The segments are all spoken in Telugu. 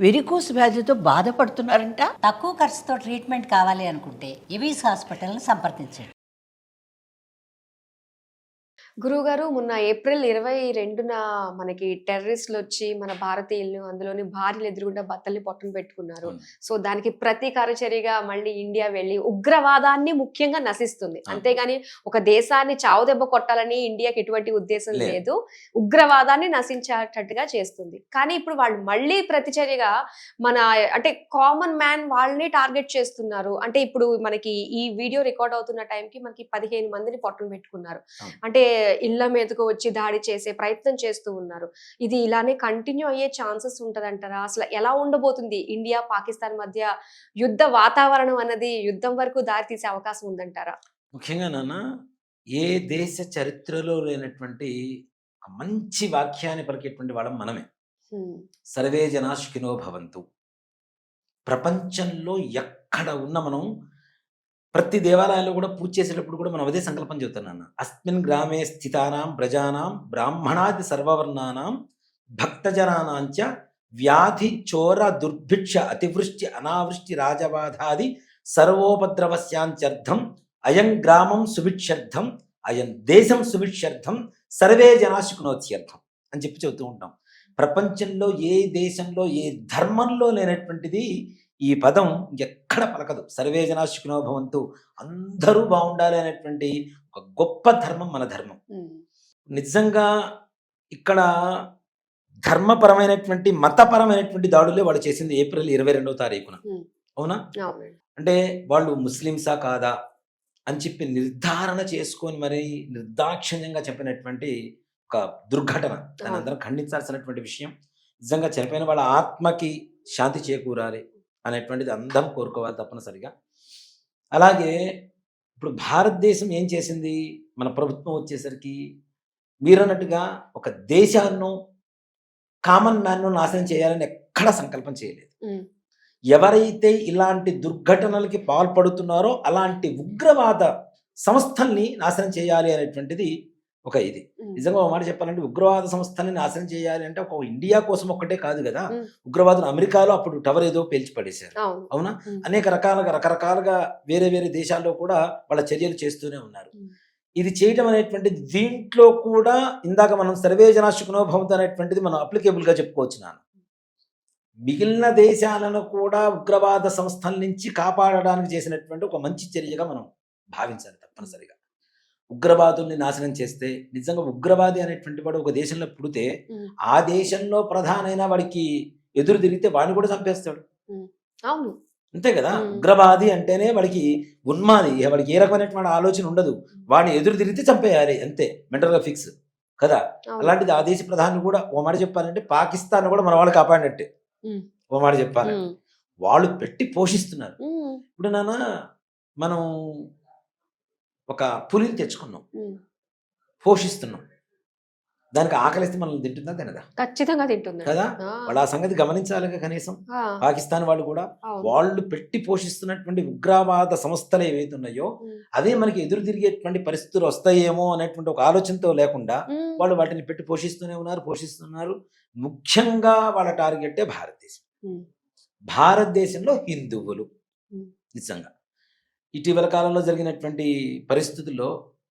వెరికోస్ వ్యాధితో బాధపడుతున్నారంట. తక్కువ ఖర్చుతో ట్రీట్మెంట్ కావాలి అనుకుంటే ఎవిస్ హాస్పిటల్ని సంప్రదించండి. గురువుగారు, మొన్న ఏప్రిల్ 22న మనకి టెర్రరిస్టులు వచ్చి మన భారతీయులను, అందులోని భార్యలు ఎదురుగుండా భర్తల్ని పొట్టను పెట్టుకున్నారు. సో దానికి ప్రతీకార చర్యగా మళ్ళీ ఇండియా వెళ్ళి ఉగ్రవాదాన్ని ముఖ్యంగా నశిస్తుంది. అంతేగాని ఒక దేశాన్ని చావుదెబ్బ కొట్టాలని ఇండియాకి ఎటువంటి ఉద్దేశం లేదు. ఉగ్రవాదాన్ని నశించేటట్టుగా చేస్తుంది. కానీ ఇప్పుడు వాళ్ళు మళ్ళీ ప్రతిచర్యగా మన అంటే కామన్ మ్యాన్ వాళ్ళని టార్గెట్ చేస్తున్నారు. అంటే ఇప్పుడు మనకి ఈ వీడియో రికార్డ్ అవుతున్న టైంకి మనకి 15 మందిని పొట్టను పెట్టుకున్నారు. అంటే ఇళ్ల మీదకు వచ్చి దాడి చేసే ప్రయత్నం చేస్తూ ఉన్నారు. ఇది ఇలానే కంటిన్యూ అయ్యే ఛాన్సెస్ ఉంటదంటారా? అసలు ఎలా ఉండబోతుంది ఇండియా పాకిస్తాన్ మధ్య యుద్ధ వాతావరణం అన్నది యుద్ధం వరకు దారి తీసే అవకాశం ఉందంటారా? ముఖ్యంగా నాన్న, ఏ దేశ చరిత్రలో లేనటువంటి ఒక మంచి వాక్యాన్ని పలికేటువంటి వాళ్ళం మనమే. సర్వే జనా సుఖినో భవంతు. ప్రపంచంలో ఎక్కడ ఉన్న మనం ప్రతి దేవాలయాల్లో కూడా పూజ చేసేటప్పుడు కూడా మనం అదే సంకల్పం చెబుతున్నాను. అస్మిన్ గ్రామే స్థితానాం ప్రజానాం బ్రాహ్మణాది సర్వవర్ణానాం భక్తజనానాంచ వ్యాధి చోర దుర్భిక్ష అతివృష్టి అనావృష్టి రాజబాధాది సర్వోపద్రవస్యాంత్యర్థం అయం గ్రామం సుభిక్షర్థం అయం దేశం సుభిక్షర్థం సర్వే జనా సుఖినోత్యర్థం అని చెప్పి చెబుతూ ఉంటాం. ప్రపంచంలో ఏ దేశంలో ఏ ధర్మంలో లేనటువంటిది ఈ పదం ఎక్కడ పలకదు. సర్వే జనా సుఖినో భవంతు, అందరూ బాగుండాలి అనేటువంటి ఒక గొప్ప ధర్మం మన ధర్మం. నిజంగా ఇక్కడ ధర్మపరమైనటువంటి మతపరమైనటువంటి దాడులే వాళ్ళు చేసింది ఏప్రిల్ 22వ తారీఖున. అవునా? అంటే వాళ్ళు ముస్లింసా కాదా అని చెప్పి నిర్ధారణ చేసుకొని మరి నిర్దాక్షిణ్యంగా చెప్పినటువంటి ఒక దుర్ఘటన. దాన్ని అందరం ఖండించాల్సినటువంటి విషయం. నిజంగా చనిపోయిన వాళ్ళ ఆత్మకి శాంతి చేకూరాలి అనేటువంటిది అందరం కోరుకోవాలి తప్పనిసరిగా. అలాగే ఇప్పుడు భారతదేశం ఏం చేసింది, మన ప్రభుత్వం వచ్చేసరికి మీరన్నట్టుగా ఒక దేశాన్ని కామన్ మ్యాన్ను నాశనం చేయాలని ఎక్కడ సంకల్పం చేయలేదు. ఎవరైతే ఇలాంటి దుర్ఘటనలకి పాల్పడుతున్నారో అలాంటి ఉగ్రవాద సంస్థల్ని నాశనం చేయాలి అనేటువంటిది ఒక ఇది. నిజంగా ఒక మాట చెప్పాలంటే ఉగ్రవాద సంస్థల్ని నాశనం చేయాలి అంటే ఒక ఇండియా కోసం ఒక్కటే కాదు కదా. ఉగ్రవాదులు అమెరికాలో అప్పుడు టవర్ ఏదో పేల్చి పడేశారు. అవునా? అనేక రకరకాలుగా వేరే వేరే దేశాల్లో కూడా వాళ్ళ చర్యలు చేస్తూనే ఉన్నారు. ఇది చేయటం అనేటువంటిది దీంట్లో కూడా ఇందాక మనం సర్వే జనా సుఖినో భవంతు అనేటువంటిది మనం అప్లికేబుల్ గా చెప్పుకోవచ్చు. మిగిలిన దేశాలను కూడా ఉగ్రవాద సంస్థల నుంచి కాపాడడానికి చేసినటువంటి ఒక మంచి చర్యగా మనం భావించాలి తప్పనిసరిగా. ఉగ్రవాదుల్ని నాశనం చేస్తే నిజంగా ఉగ్రవాది అనేటువంటి వాడు ఒక దేశంలో పుడితే ఆ దేశంలో ప్రధానైన వాడికి ఎదురు తిరిగితే వాడిని కూడా చంపేస్తాడు. అవును, అంతే కదా. ఉగ్రవాది అంటేనే వాడికి ఉన్మాది, వాడికి ఏ రకమైనటువంటి ఆలోచన ఉండదు. వాడిని ఎదురు తిరిగితే చంపేయాలి అంతే, మెంటల్ గా ఫిక్స్ కదా. అలాంటిది ఆ దేశ ప్రధాని కూడా ఓ మాట చెప్పాలంటే పాకిస్తాన్ కూడా మన వాళ్ళు కాపాడినట్టే. ఓ మాట చెప్పాలంటే వాళ్ళు పెట్టి పోషిస్తున్నారు. ఇప్పుడు నాన్న మనం ఒక పులిని తెచ్చుకున్నాం, పోషిస్తున్నాం, దానికి ఆకలిస్తే మనం తింటుందా తినదా? ఖచ్చితంగా తింటుంది కదా. వాళ్ళు ఆ సంగతి గమనించాలి కనీసం. పాకిస్తాన్ వాళ్ళు కూడా వాళ్ళు పెట్టి పోషిస్తున్నటువంటి ఉగ్రవాద సంస్థలు ఏవైతే ఉన్నాయో అదే మనకి ఎదురు తిరిగేటువంటి పరిస్థితులు వస్తాయేమో అనేటువంటి ఒక ఆలోచనతో లేకుండా వాళ్ళు వాటిని పెట్టి పోషిస్తున్నారు. ముఖ్యంగా వాళ్ళ టార్గెటే భారతదేశం. భారతదేశంలో హిందువులు నిజంగా ఇటీవల కాలంలో జరిగినటువంటి పరిస్థితుల్లో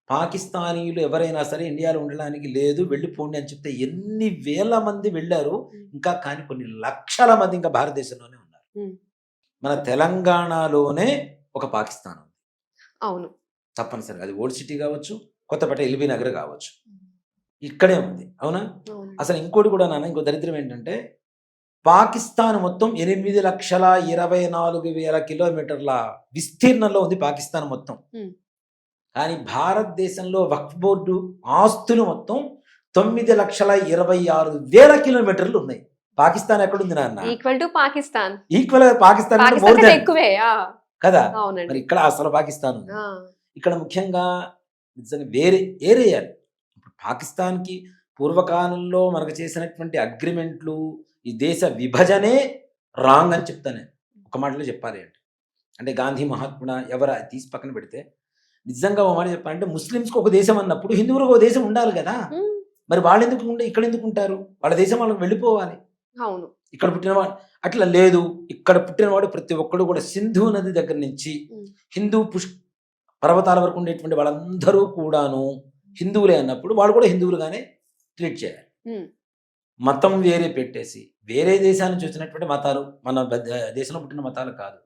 పాకిస్తానీయులు ఎవరైనా సరే ఇండియాలో ఉండడానికి లేదు, వెళ్ళిపోండి అని చెప్తే ఎన్ని వేల మంది వెళ్ళారు. ఇంకా కానీ కొన్ని లక్షల మంది ఇంకా భారతదేశంలోనే ఉన్నారు. మన తెలంగాణలోనే ఒక పాకిస్తాన్ ఉంది. అవును, తప్పనిసరిగా అది ఓల్డ్ సిటీ కావచ్చు, కొత్తపేట ఎల్బీ నగర్ కావచ్చు, ఇక్కడే ఉంది. అవునా? అసలు ఇంకోటి కూడా నాన్న, ఇంకో దరిద్రం ఏంటంటే పాకిస్తాన్ మొత్తం 8,24,000 కిలోమీటర్ల విస్తీర్ణంలో ఉంది పాకిస్తాన్ మొత్తం. కానీ భారతదేశంలో వక్ఫ్ బోర్డు ఆస్తులు మొత్తం 9,26,000 కిలోమీటర్లు ఉన్నాయి. పాకిస్తాన్ ఎక్కడుంది నాన్న? Equal to Pakistan. Equal Pakistan ఎక్కువే కదా. మరి ఇక్కడ అసలు పాకిస్తాన్ ఉంది. ఇక్కడ ముఖ్యంగా నిజంగా వేరే ఏరియాలు. ఇప్పుడు పాకిస్తాన్కి పూర్వకాలంలో మనకు చేసినటువంటి అగ్రిమెంట్లు, ఈ దేశ విభజనే రాంగ్ అని చెప్తాను. ఒక మాటలో చెప్పాలి అంటే గాంధీ మహాత్ముడ ఎవరు తీసి పక్కన పెడితే, నిజంగా ఒక మాట చెప్పాలంటే ముస్లింస్కి ఒక దేశం అన్నప్పుడు హిందువులకు ఒక దేశం ఉండాలి కదా. మరి వాళ్ళు ఇక్కడ ఎందుకు ఉంటారు? వాళ్ళ దేశం వాళ్ళకి వెళ్ళిపోవాలి. ఇక్కడ పుట్టినవాడు అట్లా లేదు. ఇక్కడ పుట్టినవాడు ప్రతి ఒక్కడు కూడా సింధు నది దగ్గర నుంచి హిందూ పర్వతాల వరకు ఉండేటువంటి వాళ్ళందరూ కూడాను హిందువులే అన్నప్పుడు వాళ్ళు కూడా హిందువులుగానే ట్రీట్ చేయాలి. మతం వేరే పెట్టేసి వేరే దేశాల నుంచి వచ్చినటువంటి మతాలు మన దేశంలో పుట్టిన మతాలు కాదు,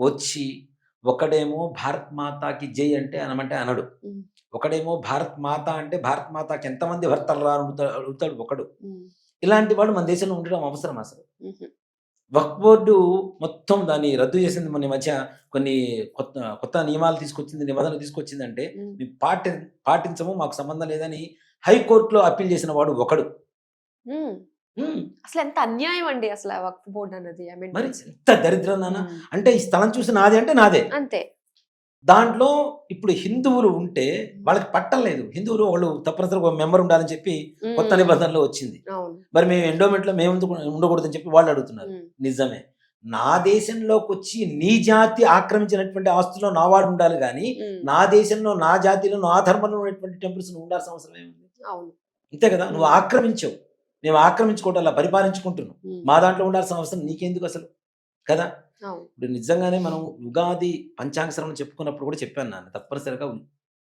వచ్చి ఒకడేమో భారత్ మాతాకి జై అంటే అనమంటే అనడు, ఒకడేమో భారత్ మాత అంటే భారత్ మాతాకి ఎంతమంది భర్తలు రా అడుగుతాడు ఒకడు. ఇలాంటి వాడు మన దేశంలో ఉండడం అవసరం అసలు. వక్ఫ్ బోర్డు మొత్తం దాన్ని రద్దు చేసింది. మన మధ్య కొన్ని కొత్త నియమాలు తీసుకొచ్చింది, నిబంధనలు తీసుకొచ్చిందంటే మేము పాటించము, మాకు సంబంధం లేదని హైకోర్టులో అప్పీల్ చేసిన వాడు ఒకడు. అసలు ఎంత అన్యాయం అండి అసలు వక్ఫ్ బోర్డు అన్నది. మరి ఎంత దరిద్రం నాన్న. అంటే ఈ స్థలం చూసి నాదే అంటే నాదే అంతే. దాంట్లో ఇప్పుడు హిందువులు ఉంటే వాళ్ళకి పట్టలేదు. హిందువులు వాళ్ళు తప్పనిసరిగా ఒక మెంబర్ ఉండాలని చెప్పి కొత్త నిబంధనలో వచ్చింది. మరి మేము ఎండోమెంట్ లో మేము ఉండకూడదని చెప్పి వాళ్ళు అడుగుతున్నారు. నిజమే, నా దేశంలోకి వచ్చి నీ జాతి ఆక్రమించినటువంటి ఆస్తుల్లో నా వాడు ఉండాలి కానీ నా దేశంలో నా జాతిలో నా ధర్మంలో ఉన్నటువంటి టెంపుల్స్ నువ్వు ఉండాల్సిన అవసరం ఏముంది? అంతే కదా, నువ్వు ఆక్రమించావు, మేము ఆక్రమించుకోవటం అలా పరిపాలించుకుంటున్నాం, మా దాంట్లో ఉండాల్సిన అవసరం నీకెందుకు అసలు కదా. ఇప్పుడు నిజంగానే మనం ఉగాది పంచాంగ శ్రవణం చెప్పుకున్నప్పుడు కూడా చెప్పాను నాన్న, తప్పనిసరిగా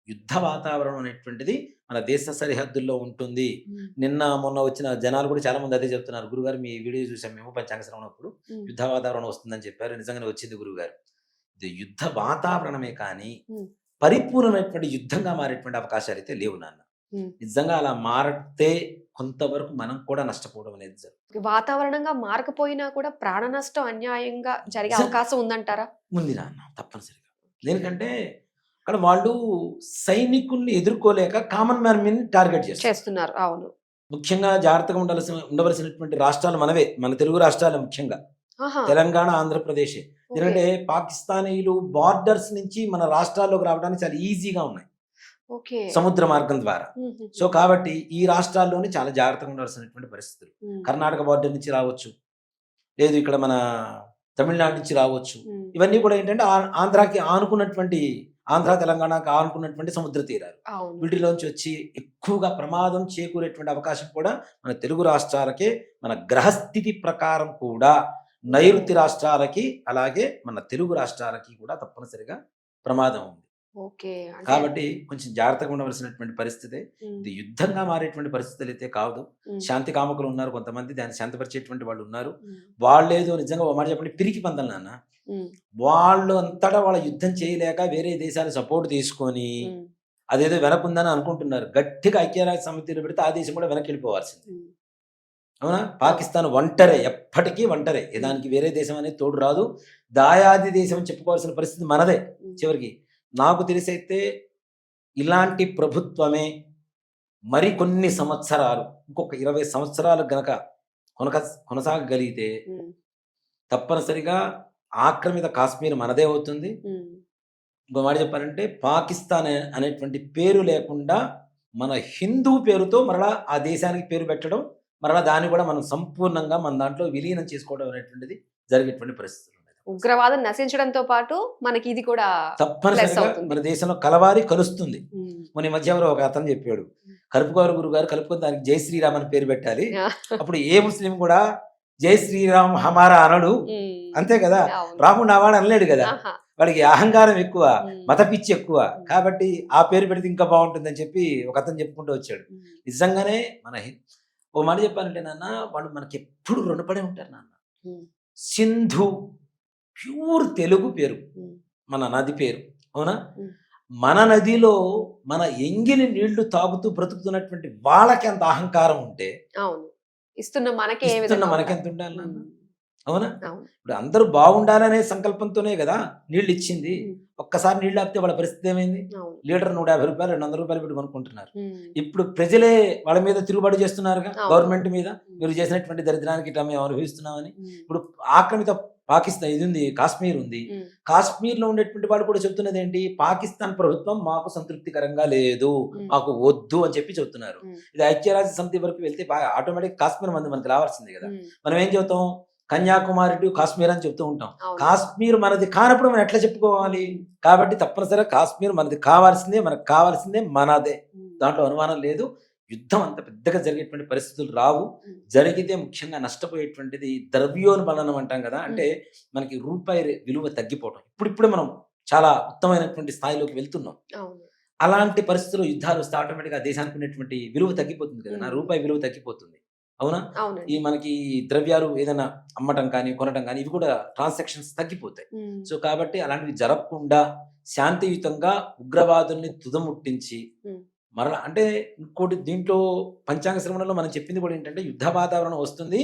యుద్ధ వాతావరణం అనేటువంటిది మన దేశ సరిహద్దుల్లో ఉంటుంది. నిన్న మొన్న వచ్చిన జనాలు కూడా చాలా మంది అదే చెప్తున్నారు, గురుగారు మీ వీడియో చూసాం మేము పంచాంగ శ్రవణం అప్పుడు యుద్ధ వాతావరణం వస్తుందని చెప్పారు. నిజంగానే వచ్చింది గురుగారు. ఇది యుద్ధ వాతావరణమే కానీ పరిపూర్ణమైనటువంటి యుద్ధంగా మారేటువంటి అవకాశాలు అయితే లేవు నాన్న. నిజంగా అలా మారితే కొంతవరకు మనం కూడా నష్టపోవడం అనేది జరుగుతుంది. వాతావరణంగా మారకపోయినా కూడా ప్రాణ నష్టం అన్యాయంగా జరిగే అవకాశం ఉందంటారా? ఉంది నాన్న, తప్పనిసరిగా. ఎందుకంటే అక్కడ వాళ్ళు సైనికుల్ని ఎదుర్కోలేక కామన్ మ్యాన్ మీద టార్గెట్ చేస్తున్నారు. అవును, ముఖ్యంగా జాగ్రత్తగా ఉండవలసినటువంటి రాష్ట్రాలు మనవే, మన తెలుగు రాష్ట్రాలు, ముఖ్యంగా తెలంగాణ, ఆంధ్రప్రదేశ్. ఎందుకంటే పాకిస్తానీలు బార్డర్స్ నుంచి మన రాష్ట్రాల్లోకి రావడానికి చాలా ఈజీగా ఉన్నాయి సముద్ర మార్గం ద్వారా. సో కాబట్టి ఈ రాష్ట్రాల్లోనే చాలా జాగ్రత్తగా ఉండాల్సినటువంటి పరిస్థితులు. కర్ణాటక బార్డర్ నుంచి రావచ్చు, లేదు ఇక్కడ మన తమిళనాడు నుంచి రావచ్చు. ఇవన్నీ కూడా ఏంటంటే ఆంధ్రాకి ఆనుకున్నటువంటి, ఆంధ్ర తెలంగాణకి ఆనుకున్నటువంటి సముద్ర తీరాలు. వీటిలోంచి వచ్చి ఎక్కువగా ప్రమాదం చేకూరేటువంటి అవకాశం కూడా మన తెలుగు రాష్ట్రాలకే, మన గ్రహస్థితి ప్రకారం కూడా నైరుతి రాష్ట్రాలకి అలాగే మన తెలుగు రాష్ట్రాలకి కూడా తప్పనిసరిగా ప్రమాదం ఉంది. కాబట్టి కొంచెం జాగ్రత్తగా ఉండవలసినటువంటి పరిస్థితి. ఇది యుద్ధంగా మారేటువంటి పరిస్థితులు అయితే కాదు. శాంతి కామకులు ఉన్నారు కొంతమంది, దాన్ని శాంతిపరిచేటువంటి వాళ్ళు ఉన్నారు. వాళ్ళేదో నిజంగా ఒక మాట చెప్పండి, పిరికి పందలు నాన్న. వాళ్ళు అంతటా వాళ్ళ యుద్ధం చేయలేక వేరే దేశాలు సపోర్ట్ తీసుకొని అదేదో వెనకుందని అనుకుంటున్నారు. గట్టిగా ఐక్యరాజ్య సమితిలో పెడితే ఆ దేశం కూడా వెనక్కి వెళ్ళిపోవాల్సింది. అవునా? పాకిస్తాన్ ఒంటరే, ఎప్పటికీ ఒంటరే. దానికి వేరే దేశం అనేది తోడు రాదు. దాయాది దేశం అని చెప్పుకోవాల్సిన పరిస్థితి మనదే చివరికి. నాకు తెలిసైతే ఇలాంటి ప్రభుత్వమే మరికొన్ని సంవత్సరాలు, ఇంకొక 20 సంవత్సరాలు గనక కొనసాగగలిగితే తప్పనిసరిగా ఆక్రమిత కాశ్మీర్ మనదే అవుతుంది. ఇంకో మాట చెప్పాలంటే పాకిస్తాన్ అనేటువంటి పేరు లేకుండా మన హిందూ పేరుతో మరలా ఆ దేశానికి పేరు పెట్టడం, మరలా దాన్ని కూడా మనం సంపూర్ణంగా మన దాంట్లో విలీనం చేసుకోవడం అనేటువంటిది జరిగేటువంటి పరిస్థితులు. ఉగ్రవాదం నశించడంతో పాటు మనకి ఇది కూడా తప్పనిసరిగా మన దేశంలో కలవారి కలుస్తుంది. మన మధ్య ఒక అతను చెప్పాడు, కలుపుకోరు గురుగారు, కలుపుకొని దానికి జై శ్రీరామ్ అని పేరు పెట్టాలి. అప్పుడు ఏ ముస్లిం కూడా జై శ్రీరామ్ హమారా అనడు, అంతే కదా. రాముడు నావాడు అనలేడు కదా, వాడికి అహంకారం ఎక్కువ, మత పిచ్చి ఎక్కువ. కాబట్టి ఆ పేరు పెడితే ఇంకా బాగుంటుందని చెప్పి ఒక అతను చెప్పుకుంటూ వచ్చాడు. నిజంగానే మన ఓ మాట చెప్పాలంటే నాన్న, వాళ్ళు మనకి ఎప్పుడు రుణపడి ఉంటారు నాన్న. సింధు ప్యూర్ తెలుగు పేరు, మన నది పేరు, అవునా? మన నదిలో మన ఎంగిలి నీళ్లు తాగుతూ బ్రతుకుతున్నటువంటి వాళ్ళకి అంత అహంకారం ఉంటే ఇస్తున్న మనకెంత ఉండాలి నాన్న, అవునా? ఇప్పుడు అందరూ బాగుండాలనే సంకల్పంతోనే కదా నీళ్ళు ఇచ్చింది. ఒక్కసారి నీళ్ళు ఆపితే వాళ్ళ పరిస్థితి ఏమైంది? లీటర్ 150 రూపాయలు 200 రూపాయలు పెట్టి కొనుక్కుంటున్నారు. ఇప్పుడు ప్రజలే వాళ్ళ మీద తిరుగుబాటు చేస్తున్నారుగా, గవర్నమెంట్ మీద. మీరు చేసినటువంటి దరిద్రానికి ఇట్లా మేము అనుభవిస్తున్నామని. ఇప్పుడు ఆక్రమిత పాకిస్తాన్ ఇది ఉంది, కాశ్మీర్ ఉంది. కాశ్మీర్ లో ఉండేటువంటి వాళ్ళు కూడా చెప్తున్నది ఏంటి? పాకిస్తాన్ ప్రభుత్వం మాకు సంతృప్తికరంగా లేదు, మాకు వద్దు అని చెప్పి చెప్తున్నారు. ఇది ఐక్యరాజ్య సమితి వరకు వెళ్తే ఆటోమేటిక్ కాశ్మీర్ మంది మనకి రావాల్సింది కదా. మనం ఏం చెప్తాం? కన్యాకుమారి టు కాశ్మీర్ అని చెప్తూ ఉంటాం. కాశ్మీర్ మనది కానప్పుడు మనం ఎట్లా చెప్పుకోవాలి? కాబట్టి తప్పనిసరిగా కాశ్మీర్ మనది కావాల్సిందే, మనకు కావాల్సిందే మనదే, దాంట్లో అనుమానం లేదు. యుద్ధం అంత పెద్దగా జరిగేటువంటి పరిస్థితులు రావు. జరిగితే ముఖ్యంగా నష్టపోయేటువంటిది ద్రవ్యోల్బణం అంటాం కదా, అంటే మనకి రూపాయి విలువ తగ్గిపోవడం. ఇప్పుడిప్పుడే మనం చాలా ఉత్తమమైనటువంటి స్థాయిలోకి వెళ్తున్నాం. అలాంటి పరిస్థితుల్లో యుద్ధాలు వస్తే ఆటోమేటిక్గా దేశానికి ఉన్నటువంటి విలువ తగ్గిపోతుంది కదా, నా రూపాయి విలువ తగ్గిపోతుంది. అవునా? ఈ మనకి ద్రవ్యాలు ఏదైనా అమ్మటం కానీ కొనటం కానీ ఇవి కూడా ట్రాన్సాక్షన్స్ తగ్గిపోతాయి. సో కాబట్టి అలాంటివి జరగకుండా శాంతియుతంగా ఉగ్రవాదుల్ని తుదముట్టించి మరలా, అంటే ఇంకోటి దీంట్లో పంచాంగ శ్రవణంలో మనం చెప్పింది కూడా ఏంటంటే యుద్ధ వాతావరణం వస్తుంది,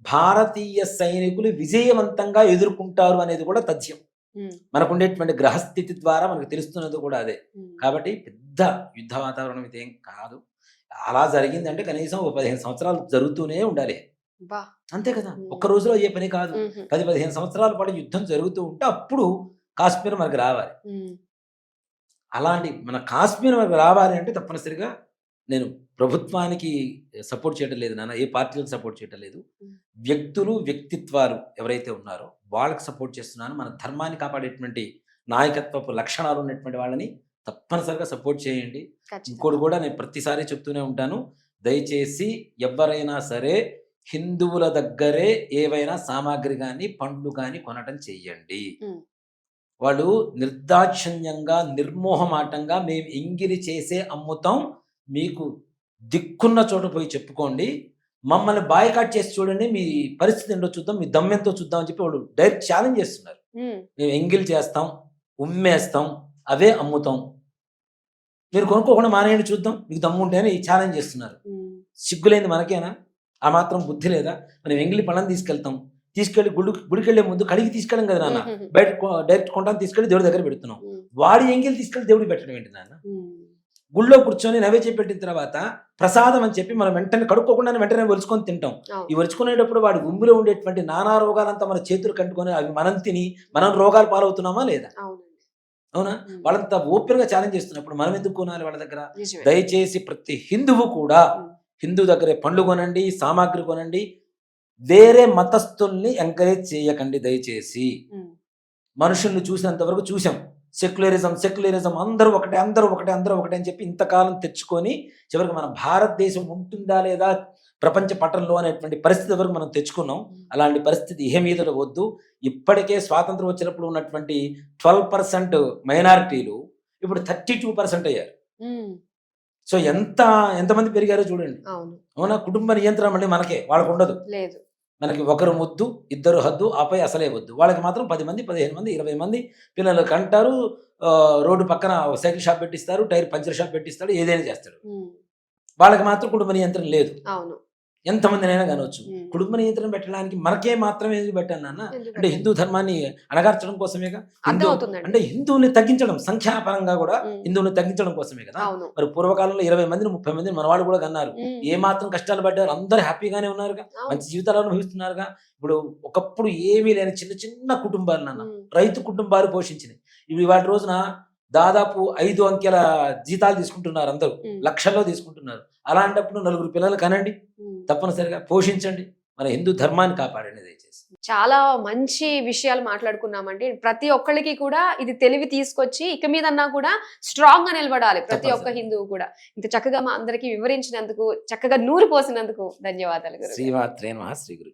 భారతీయ సైనికులు విజయవంతంగా ఎదుర్కొంటారు అనేది కూడా తథ్యం. మనకు ఉండేటువంటి గ్రహస్థితి ద్వారా మనకు తెలుస్తున్నది కూడా అదే. కాబట్టి పెద్ద యుద్ధ వాతావరణం ఇదేం కాదు. అలా జరిగిందంటే కనీసం 15 సంవత్సరాలు జరుగుతూనే ఉండాలి, అంతే కదా. ఒక్క రోజులో అయ్యే పని కాదు. 10-15 సంవత్సరాల పాటు యుద్ధం జరుగుతూ ఉంటే అప్పుడు కాశ్మీర్ మనకు రావాలి. అలాంటి మన కాశ్మీర్ మనకు రావాలి అంటే తప్పనిసరిగా నేను ప్రభుత్వానికి సపోర్ట్ చేయడం లేదు నాన్న, ఏ పార్టీలకు సపోర్ట్ చేయడం లేదు. వ్యక్తులు వ్యక్తిత్వాలు ఎవరైతే ఉన్నారో వాళ్ళకి సపోర్ట్ చేస్తున్నాను. మన ధర్మాన్ని కాపాడేటువంటి నాయకత్వపు లక్షణాలు ఉన్నటువంటి వాళ్ళని తప్పనిసరిగా సపోర్ట్ చేయండి. ఇంకోటి కూడా నేను ప్రతిసారి చెప్తూనే ఉంటాను, దయచేసి ఎవరైనా సరే హిందువుల దగ్గరే ఏవైనా సామాగ్రి కానీ పండ్లు కానీ కొనటం చెయ్యండి. వాళ్ళు నిర్దాక్షిణ్యంగా నిర్మోహమాటంగా మేము ఎంగిలి చేసే అమ్ముతాం, మీకు దిక్కున్న చోట పోయి చెప్పుకోండి, మమ్మల్ని బాయ్కాట్ చేసి చూడండి, మీ పరిస్థితి ఏంటో చూద్దాం, మీ దమ్మెంతో చూద్దాం అని చెప్పి వాళ్ళు డైరెక్ట్ ఛాలెంజ్ చేస్తున్నారు. మేము ఎంగిల్ చేస్తాం, ఉమ్మేస్తాం, అవే అమ్ముతాం, మీరు కొనుక్కోకుండా మానేయండి చూద్దాం, మీకు దమ్ము ఉంటే అని ఛాలెంజ్ చేస్తున్నారు. సిగ్గులేంది మనకేనా? ఆ మాత్రం బుద్ధి లేదా? మనం ఎంగిలి పళ్ళని తీసుకెళ్ళి గుడికి వెళ్లే ముందు కడిగి తీసుకెళ్ళం కదా నాన్న, బయట డైరెక్ట్ కొంటాను తీసుకెళ్ళి దేవుడి దగ్గర పెడుతున్నాం. వాడి ఎంగిలి తీసుకెళ్ళి దేవుడికి పెట్టడం ఏంటి నాన్న? గుళ్ళో కూర్చొని నైవేద్యం పెట్టిన తర్వాత ప్రసాదం అని చెప్పి మనం వెంటనే కడుక్కోకుండా వెంటనే ఒలుచుకొని తింటాం. ఈ ఒలుచుకునేటప్పుడు వాడి గుంపులో ఉండేటువంటి నానా రోగాలంతా మన చేతులు కంటుకొని అవి మనం తిని మనం రోగాలు పాలవుతున్నామా లేదా? అవునా? వాళ్ళంతా ఓపెన్ గా ఛాలెంజ్ చేస్తున్నప్పుడు మనం ఎందుకు కొనాలి వాళ్ళ దగ్గర? దయచేసి ప్రతి హిందువు కూడా హిందూ దగ్గరే పండ్లు కొనండి, సామాగ్రి కొనండి, వేరే మతస్థుల్ని ఎంకరేజ్ చేయకండి దయచేసి. మనుషుల్ని చూసినంత వరకు చూసాం, సెక్యులరిజం అందరూ ఒకటే అని చెప్పి ఇంతకాలం తెచ్చుకొని చివరికి మన భారతదేశం ఉంటుందా లేదా ప్రపంచ పటంలో అనేటువంటి పరిస్థితి వరకు మనం తెచ్చుకున్నాం. అలాంటి పరిస్థితి ఏ మీద వద్దు. ఇప్పటికే స్వాతంత్రం వచ్చినప్పుడు ఉన్నటువంటి 12% మైనారిటీలు ఇప్పుడు 32% అయ్యారు. సో ఎంతమంది పెరిగారో చూడండి. అవునా? కుటుంబ నియంత్రణ మళ్ళీ మనకే, వాళ్ళకు ఉండదు. మనకి ఒకరు ముద్దు, ఇద్దరు హద్దు, ఆపై అసలే వద్దు. వాళ్ళకి మాత్రం 10 మంది, 15 మంది, 20 మంది పిల్లలు కంటారు. రోడ్డు పక్కన సైకిల్ షాప్ పెట్టిస్తారు, టైర్ పంచర్ షాప్ పెట్టిస్తాడు, ఏదైనా చేస్తాడు. వాళ్ళకి మాత్రం కుటుంబ నియంత్రణ లేదు. ఎంతమందినైనా కానవచ్చు. కుటుంబ నియంత్రణ పెట్టడానికి మనకే మాత్రమే ఎందుకు పెట్టాను నాన్న? అంటే హిందూ ధర్మాన్ని అణగార్చడం కోసమేగా. అంటే హిందువుల్ని తగ్గించడం, సంఖ్యాపరంగా కూడా హిందువుల్ని తగ్గించడం కోసమే కదా. మరి పూర్వకాలంలో 20 మందిని 30 మందిని మనవాళ్ళు కూడా కన్నారు. ఏ మాత్రం కష్టాలు పడ్డారు, అందరూ హ్యాపీగానే ఉన్నారుగా, మంచి జీవితాలు అనుభవిస్తున్నారుగా. ఇప్పుడు ఒకప్పుడు ఏమీ లేని చిన్న చిన్న కుటుంబాలు నాన్న, రైతు కుటుంబాలు పోషించినాయి. ఇవి వాటి రోజున దాదాపు 5 అంకెల జీతాలు తీసుకుంటున్నారు, అందరూ లక్షల్లో తీసుకుంటున్నారు. అలాంటప్పుడు 4 పిల్లలు కనండి, తప్పనిసరిగా పోషించండి, మన హిందూ ధర్మాన్ని కాపాడండి దయచేసి. చాలా మంచి విషయాలు మాట్లాడుకున్నామండి. ప్రతి ఒక్కరికి కూడా ఇది తెలివి తీసుకొచ్చి ఇక మీదన్నా కూడా స్ట్రాంగ్ గా నిలబడాలి ప్రతి ఒక్క హిందువు కూడా. ఇంత చక్కగా మా అందరికి వివరించినందుకు, చక్కగా నూరు పోసినందుకు ధన్యవాదాలు. శ్రీమాత్రే నమః. శ్రీ గురు.